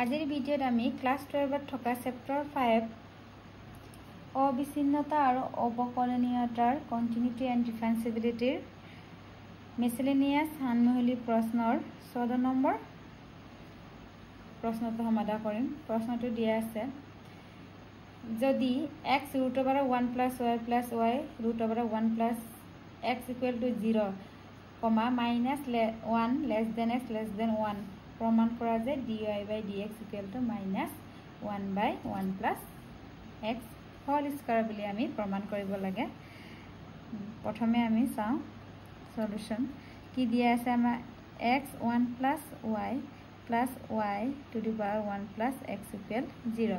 আজিৰ ভিডিঅ'ত আমি ক্লাছ 12ত থকা চেপ্টাৰ 5 অবিচ্ছিন্নতা আৰু অৱকলনীয়তাৰ কন্টিনিউটি এণ্ড ডিফাৰেন্সিবিলিটিৰ মিসেলেনিয়াস সানমহলি প্ৰশ্নৰ 14 নম্বৰ প্ৰশ্নটো সমাধান কৰিম। প্ৰশ্নটো দিয়া আছে যদি x √1 + y + y √1 + x = 0, -1 x <1 प्रमाण करा जे dy/dx = -1/1 + x होल स्क्वायर বুলি আমি प्रमाण কৰিব লাগে। প্ৰথমে আমি চাও সলিউশন কি দিয়া আছে আমাৰ x1 + y + y to the power 1 + x = 0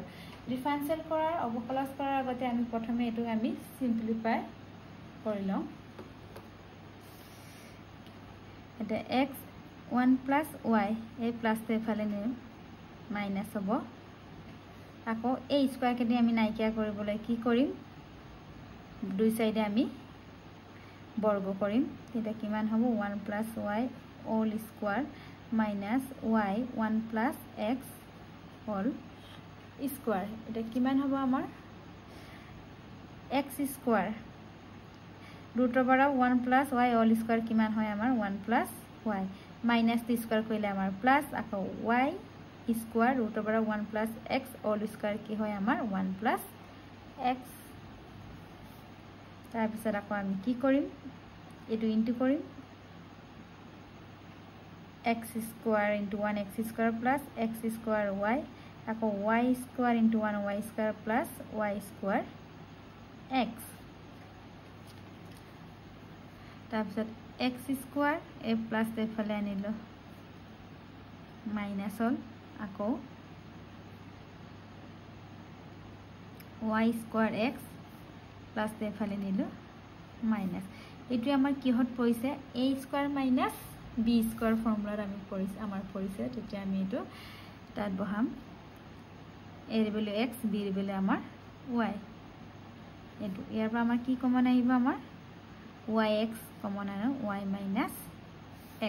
differential কৰাৰ অবকলন কৰাৰ আগতে আমি প্ৰথমে এটো আমি সিম্পলিফাই কৰি লওঁ। এটা x1 + y এই প্লাসটো এফালে নিম মাইনাস হ'ব আকৌ এই স্কয়াৰ কেদি আমি নাইকিয়া কৰিবলৈ কি কৰিম দুই সাইডে আমি বৰ্গ কৰিম এটা কিমান হ'ব 1 + y whole square minus y 1 + x whole square এটা কিমান হ'ব আমাৰ x square √1 + y whole square কিমান হয় আমাৰ 1 + y माइनस टी स्क्वायर কইলে আমাৰ প্লাস আকৌ y square √1 + x whole square কি হয় আমাৰ 1 + x তাৰ পিছত আকৌ আমি কি কৰিম এটো ইনটু কৰিম x square * 1 x square + x square y আকৌ y square * 1 y square + y square x তাৰ পিছত x স্কয়ার a প্লাস এফালে আনিলো মাইনাস হল আকৌ y স্কয়ার x প্লাস এফালে নিলো মাইনাস এটো আমাৰ কিহত পৰিছে a square minus b square ফৰ্মুলাৰ আমি পৰিছে আমাৰ পৰিছে তেতিয়া আমি এটো তাত বহাম a ৰ ভ্যালু x b ৰ ভ্যালু আমাৰ y এটো ইয়াৰ পৰা আমাৰ কি কমন আহিব আমাৰ yx কমন আৰু y minus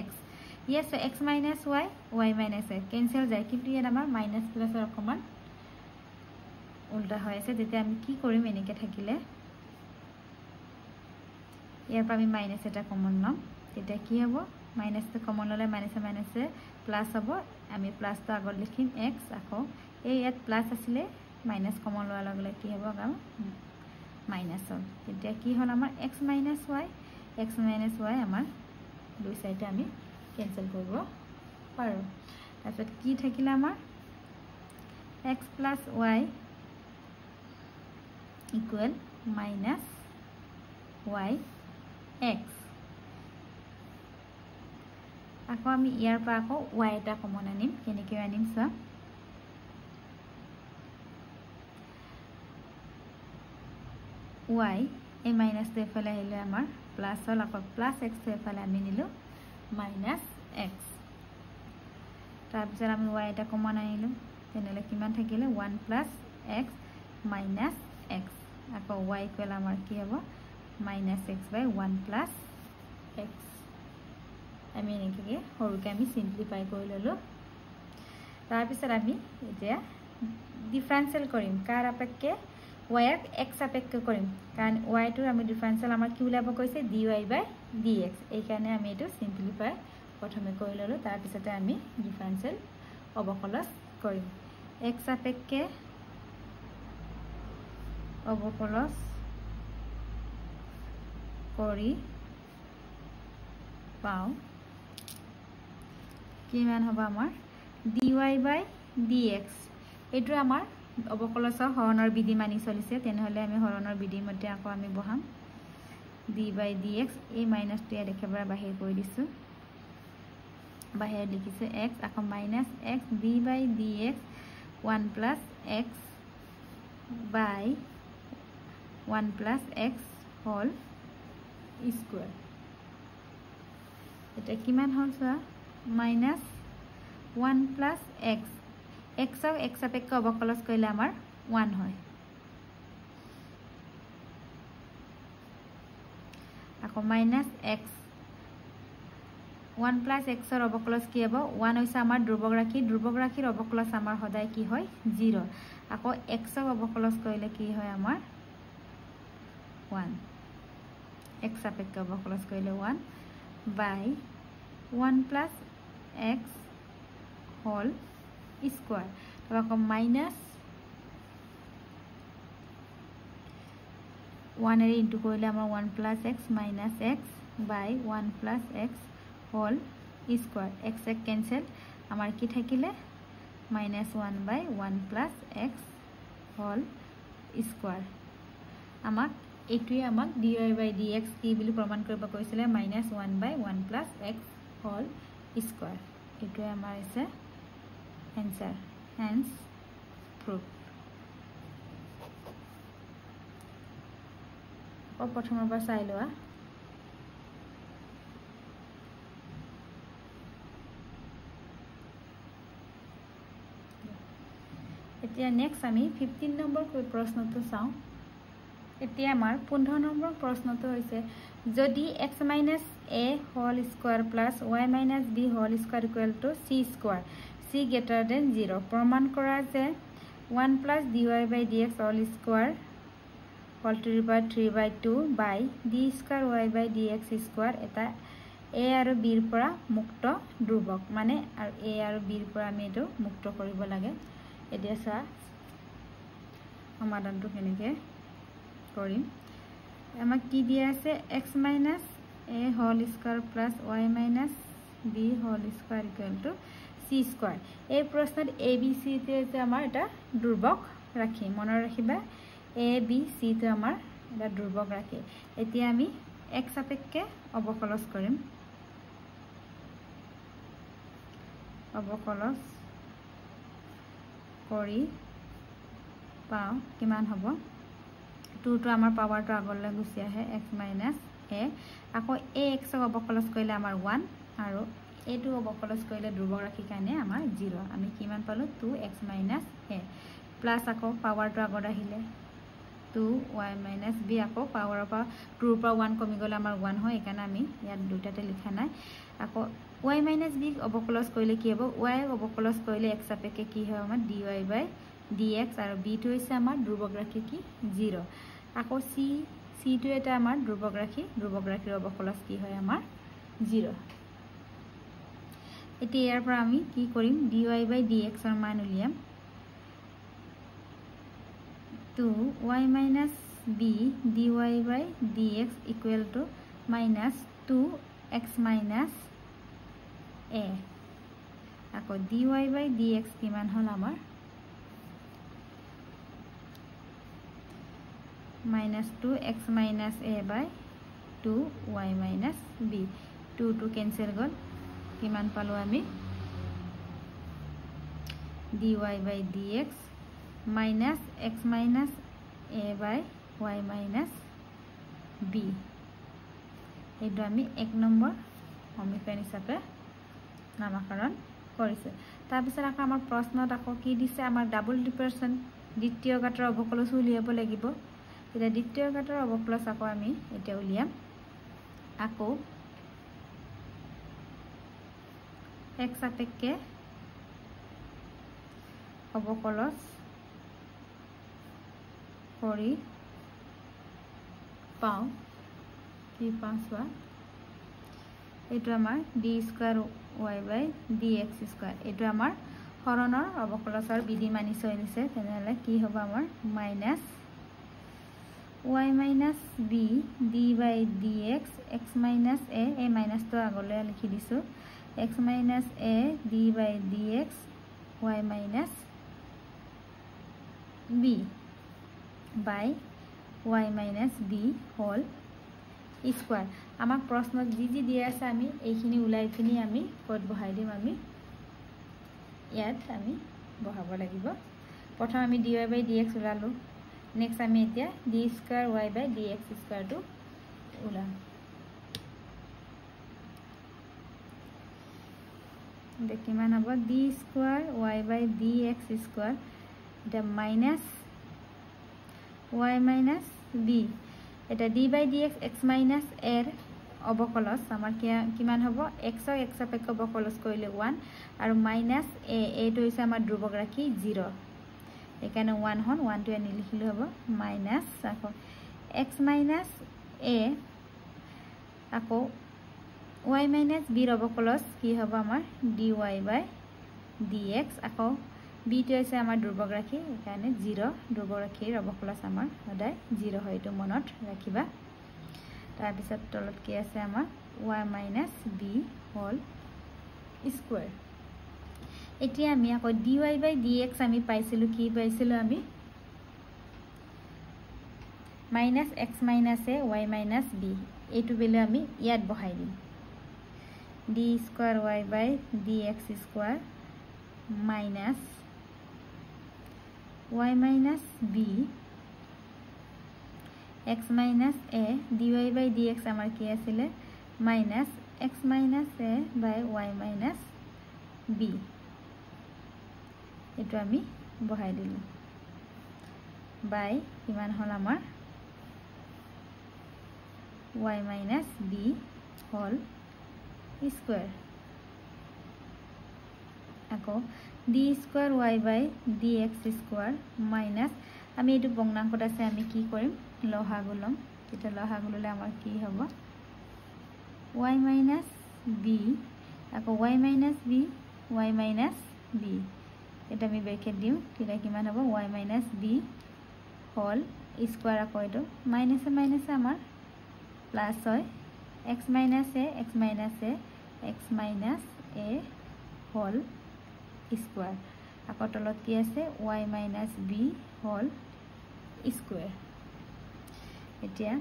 x yes so x minus y minus x cancel যায় কিন্তু ইয়াত আমাৰ মাইনাস প্লাসৰ অকমান উল্টা হৈ আছে যেতিয়া আমি কি কৰিম এনেকে থাকিলে ইয়াৰ পৰা আমি মাইনাস এটা কমন লম তেতিয়া কি হ'ব মাইনাসটো কমন ললে মাইনাসে প্লাস হ'ব আমি প্লাসটো আগত লিখিম x আকৌ এই ইয়াত প্লাস আছিল মাইনাস কমন লোৱাৰ লগে লগে কি হ'ব গাম মাইনাস হ'ল তেতিয়া কি হ'ল আমাৰ x minus y আমাৰ দুই সাইডে আমি ক্যান্সেল কৰিব পাৰো তাৰপিছত কি থাকিলে আমাৰ x + y = -y x আকৌ আমি ইয়াৰ পৰা আকৌ y এটা কমন আনিম কেনেকৈ আনিম চোৱা y এই মাইনাসটো এফালে আহিলে আমাৰ প্লাস হল আকৌ প্লাস x টো এফালে আমি নিলো মাইনাস x তাৰ পিছত আমি y এটা কমন আনিলো তেনেলে কিমান থাকিলে 1 + x minus x আকৌ y ইকুৱেল আমাৰ কি হ'ব -x/1 + x আমি এনেকৈ হৰুকে আমি সিম্পলিফাই কৰি ললো তাৰ পিছত আমি এতিয়া ডিফাৰেন্সিয়েল কৰিম কাৰ আপেক্ষে y ক x আপেক্ষে কৰিম কাৰণ y টো আমি ডিফাৰেন্সিয়েল আমাৰ কি উলাব কৈছে dy/dx এই কাৰণে আমি এটো সিম্পলিফাই প্ৰথমে কৰি ললো তাৰ পিছতে আমি ডিফাৰেন্সিয়েল অবকলন কৰিম x আপেক্ষে অবকলন কৰি পাও কিমান হ'ব আমাৰ dy/dx এটো আমাৰ অবকলনৰ হৰণৰ বিধি মানি চলিছে তেনেহলে আমি হৰণৰ বিধি মতে আকৌ আমি বহাম d/dx এই মাইনাসটো ইয়াত একেবাৰে বাহিৰ কৰি দিছো বাহিৰ লিখিছে x আকৌ -x d/dx 1 + x by 1 + x whole square এটা কিমান হ'ল চোৱা -1 + x x ক x আপেক্ষে অবকলন কৰিলে আমাৰ 1 হয় আকৌ -x 1 প্লাছ এক্সৰ অৱকলজ কি হ'ব 1 হৈছে আমাৰ ধ্ৰুৱক ৰাশিৰ অৱকলজ আমাৰ সদায় কি হয় 0 আকৌ এক্সক অৱকলজ কৰিলে কি হয় আমাৰ 1 এক্স সাপেক্ষে অৱকলজ কৰিলে 1 by 1 plus x whole square তাৰপৰা আকৌ মাইনাছ 1 এৰি ইনটু কৰিলে আমাৰ 1 plus x minus x by 1 plus x whole square x এক কেঞ্চেল আমাৰ কি থাকিলে minus 1 by 1 plus x whole square আমাক এইটোৱে আমাক dy বাই dx কি বুলি প্ৰমাণ কৰিব কৈছিলে minus 1 by 1 plus x whole square এইটোৱে আমাৰ আছে এনসাৰ হেন্স প্ৰুফ প্ৰথমৰ পৰা চাই লোৱা এতিয়া নেক্সট আমি 15 নম্বৰ প্ৰশ্নটো চাওঁ এতিয়া আমাৰ 15 নম্বৰ প্ৰশ্নটো হৈছে যদি x minus a whole square plus y minus b whole square equal to c square c greater than 0 প্ৰমাণ কৰা যে 1 plus dy by dx whole square whole to the power 3 by 2 by d square y by dx square এটা a আৰু b ৰ পৰা মুক্ত ধ্ৰুৱক মানে আৰু a আৰু b ৰ পৰা আমি এটো মুক্ত কৰিব লাগে এতিয়া চা সমাধানটো কেনেকৈ কৰিম আমাক কি দিয়া আছে x minus a whole square plus y minus b whole square equal to c square এই প্ৰশ্নত a b c তে যে আমাৰ এটা ধ্ৰুৱক ৰাখি মনত ৰাখিবা a b c তে আমাৰ এটা ধ্ৰুৱক ৰাখি এতিয়া আমি x সাপেক্ষে অৱকলজ কৰিম অৱকলজ কৰি পাও কিমান হ'ব 2 to আমাৰ পাৱাৰটো আগলৈ গুচি আহে x minus a আকৌ a x ক অৱকলজ কৰিলে আমাৰ 1 আৰু a টো অৱকলজ কৰিলে ধ্ৰুৱক ৰাখি কাৰণে আমাৰ 0 আমি কিমান পালো 2x minus a প্লাস আকৌ পাৱাৰটো আগত আহিলে 2y minus b আকৌ পাৱাৰৰ পৰা 2 ৰ পৰা 1 কমি গলে আমাৰ 1 হয় একাৰণে আমি ইয়াত দুটাতে লিখা নাই আকৌ y minus b অৱকলজ কৰিলে কি হ'ব y অৱকলজ কৰিলে x সাপেক্ষে কি হয় আমাৰ dy by dx আৰু b টো হৈছে আমাৰ ধ্ৰুৱক ৰাখি কি 0 আকৌ c টো এটা আমাৰ ধ্ৰুৱক ৰাখিৰ অৱকলজ কি হয় আমাৰ 0 এতিয়া ইয়াৰ পৰা আমি কি কৰিম dy by dx ৰ মান উলিয়াম 2y minus b dy by dx equal to minus 2x minus a আকৌ dy by dx কিমান হল আমাৰ minus 2x minus a by 2y minus b 2 to cancel গল কিমান পালো আমি dy by dx minus x minus a by y minus b এইটো আমি 1 number সমীকৰণ হিচাপে নামকৰণ কৰিছে তাৰ পিছত আকৌ আমাৰ প্ৰশ্নত আকৌ কি দিছে আমাৰ ডাবল ডিফাৰেন্স দ্বিতীয় ঘাতৰ অৱকলজ উলিয়াব লাগিব এটা দ্বিতীয় ঘাতৰ অৱকলজ আকৌ আমি এটা উলিয়াম আকৌ x সাপেক্ষে অৱকলজ কৰি পাও কি পাঁচবা এইটো আমাৰ d square y by dx square এইটো আমাৰ হৰণৰ অৱকলজৰ বিধি মানি চলিছে তেনেহলে কি হ'ব আমাৰ minus y minus b d by dx x minus a minus to আগলৈ লিখি দিছো x minus a d by dx y minus b by y minus b whole square আমাক প্ৰশ্নত যি দিয়া আছে আমি এইখিনি উলাই কিনি আমি কোড বহাই দিম আমি ইয়াত আমি বহাব লাগিব প্ৰথম আমি dy by dx উলালো নেক্সট আমি এতিয়া d square y by dx square টো উলাম দেখিমান হ'ব d square y by dx square এটা মাইনাস y minus b এটা d by dx x minus a অবকলস আমাৰ কিমান হ'ব x ক x সাপেক্ষে অবকলস কৰিলে 1 আৰু মাইনাস a এইটো হৈছে আমাৰ ধ্ৰুবক ৰাশি 0 এখানে 1 হন 1 টো এনে লিখিলে হ'ব মাইনাস আকৌ x মাইনাস a আকৌ y মাইনাস b ৰ অবকলস কি হ'ব আমাৰ dy by dx আকৌ b টো হৈছে আমাৰ ধ্ৰুবক ৰাশি এখানে 0 ধ্ৰুবক ৰাশিৰ অবকলস আমাৰ সদায় 0 হয় এটো মনত ৰাখিবা তাৰ পিছত তলত কি আছে আমাৰ y minus b whole square এতিয়া আমি আকৌ dy by dx আমি পাইছিলো কি পাইছিলো আমি minus x minus a y minus b এটো বেলে আমি ইয়াত বহাই দিম d square y by dx square minus y minus b x minus a dy by dx আমাৰ কি আছিল minus x minus a by y minus b এটো আমি বহাই দিলো by কিমান হল আমাৰ y minus b whole square আকৌ d square y by dx square minus আমি এটো ভগ্নাংকত আছে আমি কি কৰিম লহাগু লম এটা লহাগু ললে আমাৰ কি হ'ব y minus b আকৌ y minus b y minus b এটা আমি ব্ৰেকেট দিম তেতিয়া কিমান হ'ব y minus b whole square আকৌ এটো মাইনাস মাইনাস আমাৰ প্লাস হয় x minus a x minus a x minus a whole square আকৌ তলত কি আছে y minus b whole square এতিয়া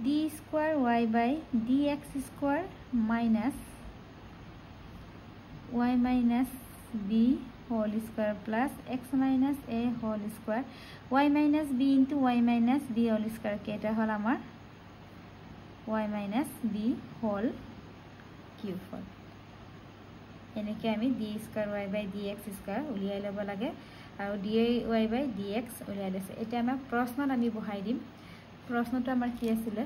d square y by dx square minus y minus b whole square plus x minus a whole square y minus b into y minus b whole square কেটা হল আমাৰ y minus b whole cube হল এনেকে আমি d square y by dx square উলিয়াই লব লাগে আৰু dy by dx উলিয়াই লৈছে এতিয়া আমাৰ প্ৰশ্নত আমি বহাই দিম প্ৰশ্নটো আমাৰ কি আছিল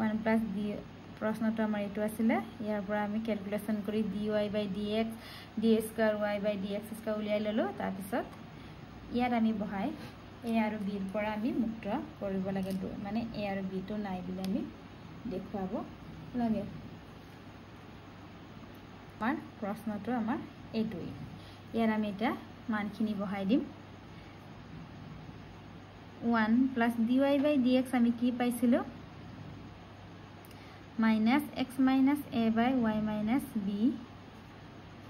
1 plus d প্ৰশ্নটো আমাৰ এটো আছিল ইয়াৰ পৰা আমি ক্যালকুলেশন কৰি dy by dx d square y by dx square উলিয়াই ললো তাৰ পিছত ইয়াত আমি বহাই a আৰু b ৰ পৰা আমি মুক্ত কৰিব লাগে মানে a আৰু b টো নাই বুলি আমি দেখুৱাব লাগে আমাৰ প্ৰশ্নটো আমাৰ এটোই ইয়াৰ আমি এটা মানখিনি বহাই দিম 1 plus dy by dx আমি কি পাইছিলো minus x minus a by y minus b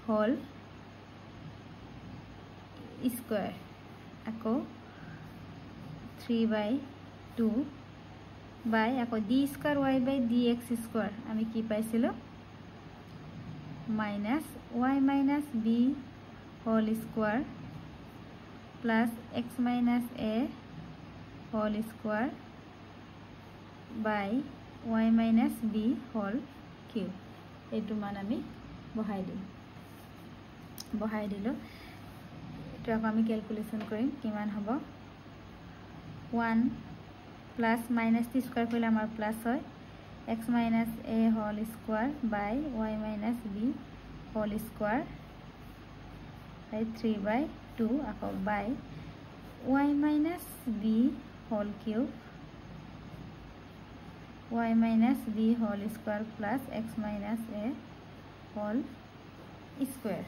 whole square আকৌ 3 by 2 by আকৌ d square y by dx square আমি কি পাইছিলো minus y minus b whole square plus x minus a whole square by y minus b whole cube এটো মান আমি বহাই দিলো এটো আমি ক্যালকুলেশন কৰিম কিমান হ'ব 1 plus minus t square কৰিলে আমাৰ প্লাস হয় x minus a whole square by y minus b whole square by 3 by 2 আকৌ by y minus b whole cube y minus b whole square plus x minus a whole square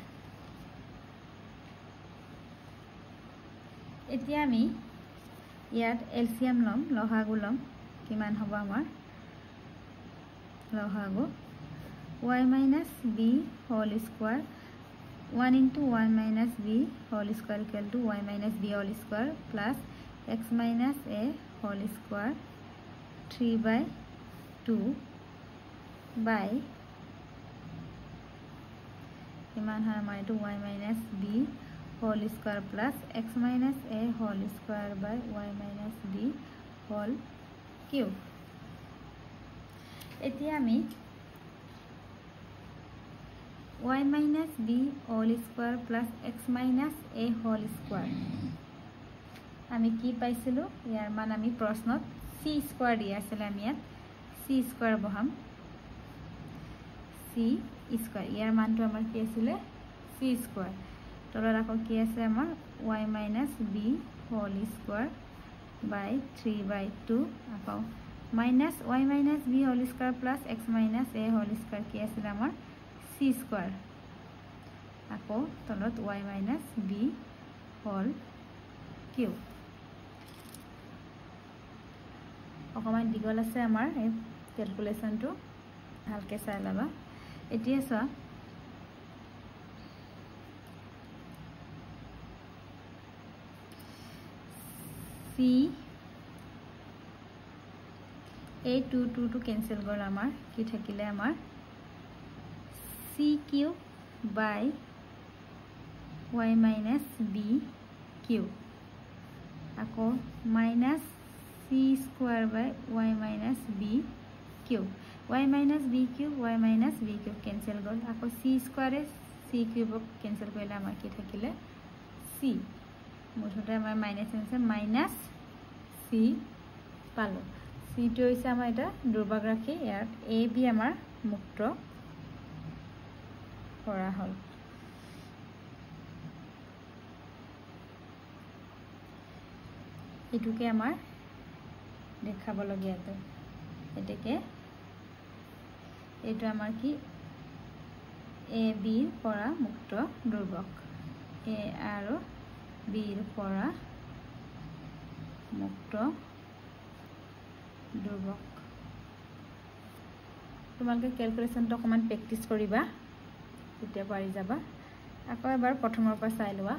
এতিয়া আমি ইয়াত এলসিয়াম লম লহাগু লম কিমান হ'ব আমাৰ লহাগু y minus b whole square 1 into y minus b whole square equal to y minus b whole square plus x minus a whole square 3 by 2 by কিমান হয় আমাৰ এটো y minus b whole square plus x minus a whole square by y minus b whole cube এতিয়া আমি y minus b whole square plus x minus a whole square আমি কি পাইছিলো ইয়াৰ মান আমি প্ৰশ্নত c square দিয়া আছিল আমি ইয়াত c c স্কয়াৰ বহাম c স্কয়াৰ ইয়াৰ মানটো আমাৰ কি আছিল c স্কয়াৰ তলত আকৌ কি আছে আমাৰ y - b whole square by 3/2 আকৌ minus y minus b whole square plus x minus a whole square কি আছিল আমাৰ c square আকৌ তলত y minus b whole cube অকমান দিগল আছে আমাৰ এই ক্যালকুলেশনটো ভালকে চাই লবা এতিয়া চোৱা c a 2 to cancel গল আমাৰ কি থাকিলে আমাৰ c cube by y minus b cube আকৌ minus c square by y minus b cube y minus b cube y minus b cube cancel গল আকৌ c square c cube cancel কৰিলে আমাৰ কি থাকিলে c মুঠতে আমাৰ মাইনাস আছে minus c পালো c টো হৈছে আমাৰ এটা দুৰ্ভাগ ৰাখি ইয়াত a b আমাৰ মুক্ত কৰা হল এটুকে আমাৰ দেখাব লগিয়াতে এটাকে এটা আমাৰ কি a b পৰা মুক্ত দুৰ্ভাগ a আৰু b পৰা মুক্ত দুৰ্ভাগ তোমালোকে ক্যালকুলেশনটো অকমান প্ৰ্যাকটিস কৰিবা তেতিয়া পাৰি যাবা আকৌ এবাৰ প্ৰথমৰ পৰা চাই লোৱা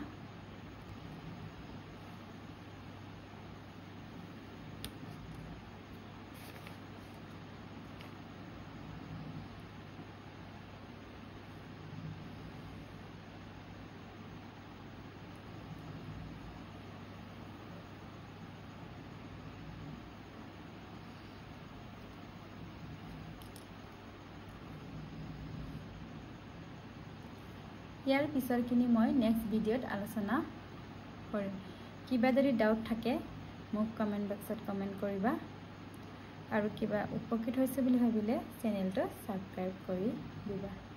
ইয়াৰ পিছৰখিনি মই নেক্সট ভিডিঅ'ত আলোচনা কৰিম কিবা যদি ডাউট থাকে মোক কমেন্ট বক্সত কমেন্ট কৰিবা আৰু কিবা উপকৃত হৈছে বুলি ভাবিলে চেনেলটো সাবস্ক্ৰাইব কৰি দিবা